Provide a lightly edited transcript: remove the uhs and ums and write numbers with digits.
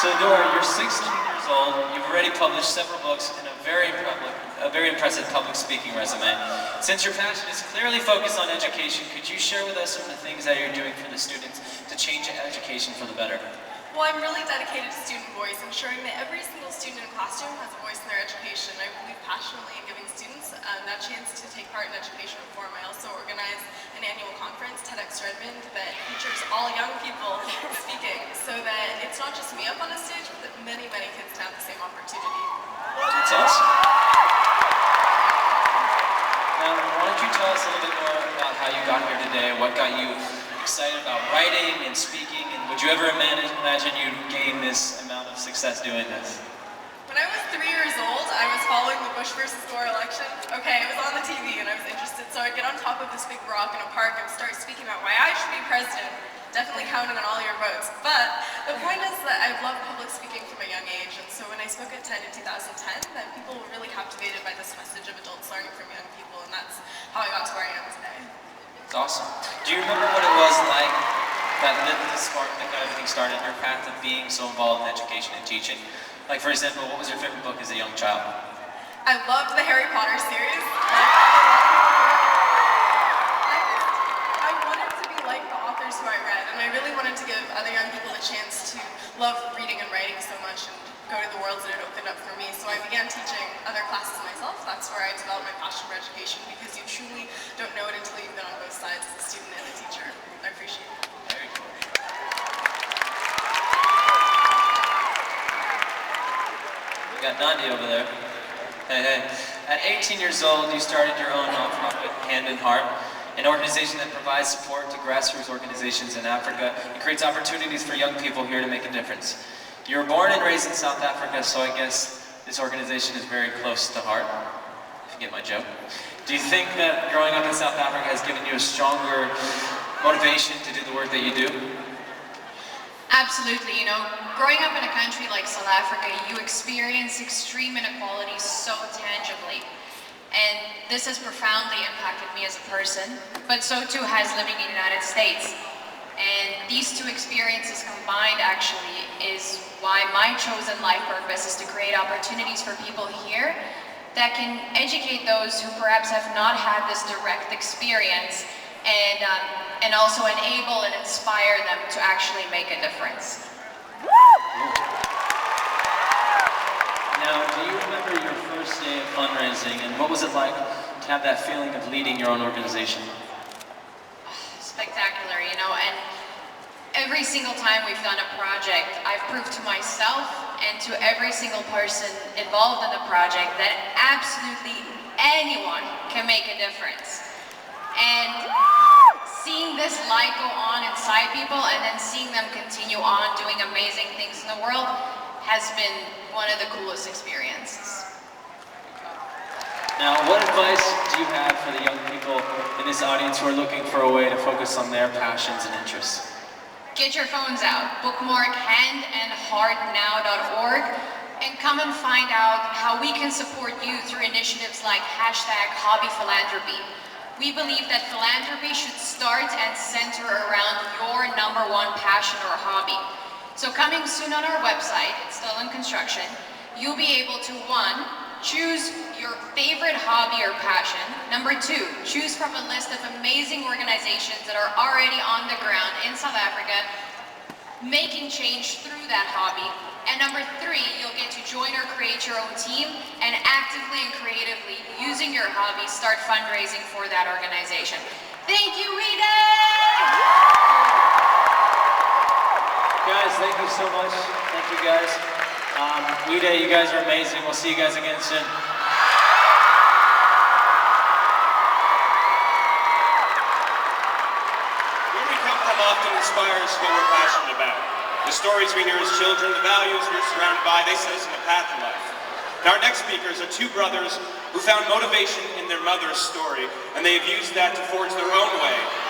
So Dora, you're 16 years old, you've already published several books and a very impressive public speaking resume. Since your passion is clearly focused on education, could you share with us some of the things that you're doing for the students to change education for the better? Well, I'm really dedicated to student voice, ensuring that every single student in a classroom has a voice in their education. I believe passionately in giving students that chance to take part in education reform. I also organize an annual conference, TEDx Redmond, that features all young people speaking, so that it's not just me up on a stage, but that many, many kids can have the same opportunity. That's awesome. Now, why don't you tell us a little bit more about how you got here today, what got you excited about writing and speaking, and would you ever imagine you'd gain this amount of success doing this? When I was 3 years old, I was following the Bush versus Gore election. Okay, it was on the TV and I was interested, so I'd get on top of this big rock in a park and start speaking about why I should be president. Definitely counting on all your votes. But the point is that I've loved public speaking from a young age, and so when I spoke at TED in 2010, then people were really captivated by this message of adults learning from young people, and that's how I got to where I am today. It's awesome. Do you remember what it was like that lit the spark that got everything started, your path of being so involved in education and teaching? Like, for example, what was your favorite book as a young child? I loved the Harry Potter series. I wanted to be like the authors who I read, and I really wanted to give other young people the chance to love reading and writing so much and go to the worlds that it opened up for me. So I began teaching other classes myself. That's where I developed my passion for education, because you truly don't know it until you've been on both sides as a student and a teacher. I appreciate it. Very cool. We got Nandi over there. Hey, hey. At 18 years old, you started your own nonprofit, Hand in Heart, an organization that provides support to grassroots organizations in Africa and creates opportunities for young people here to make a difference. You were born and raised in South Africa, so I guess this organization is very close to heart, if you get my joke. Do you think that growing up in South Africa has given you a stronger motivation to do the work that you do? Absolutely. You know, growing up in a country like South Africa, you experience extreme inequality so tangibly. And this has profoundly impacted me as a person, but so too has living in the United States. And these two experiences combined actually is why my chosen life purpose is to create opportunities for people here that can educate those who perhaps have not had this direct experience, and also enable and inspire them to actually make a difference. Now, do you remember your first day of fundraising, and what was it like to have that feeling of leading your own organization? Spectacular, you know, and every single time we've done a project, I've proved to myself and to every single person involved in the project that absolutely anyone can make a difference. And seeing this light go on inside people and then seeing them continue on doing amazing things in the world has been one of the coolest experiences. Now, what advice do you have for the young people in this audience who are looking for a way to focus on their passions and interests? Get your phones out, bookmark handandheartnow.org, and come and find out how we can support you through initiatives like #HobbyPhilanthropy. We believe that philanthropy should start and center around your #1 passion or hobby. So coming soon on our website, it's still in construction, you'll be able to, 1, choose your favorite hobby or passion. 2, choose from a list of amazing organizations that are already on the ground in South Africa, making change through that hobby. And 3, you'll get to join or create your own team and actively and creatively, using your hobby, start fundraising for that organization. Thank you, WeDay! Guys, thank you so much. Thank you, guys. WeDay, you guys are amazing. We'll see you guys again soon. Where we come from often inspires what we're passionate about. The stories we hear as children, the values we're surrounded by, they set us on a path in life. And our next speakers are 2 brothers who found motivation in their mother's story, and they have used that to forge their own way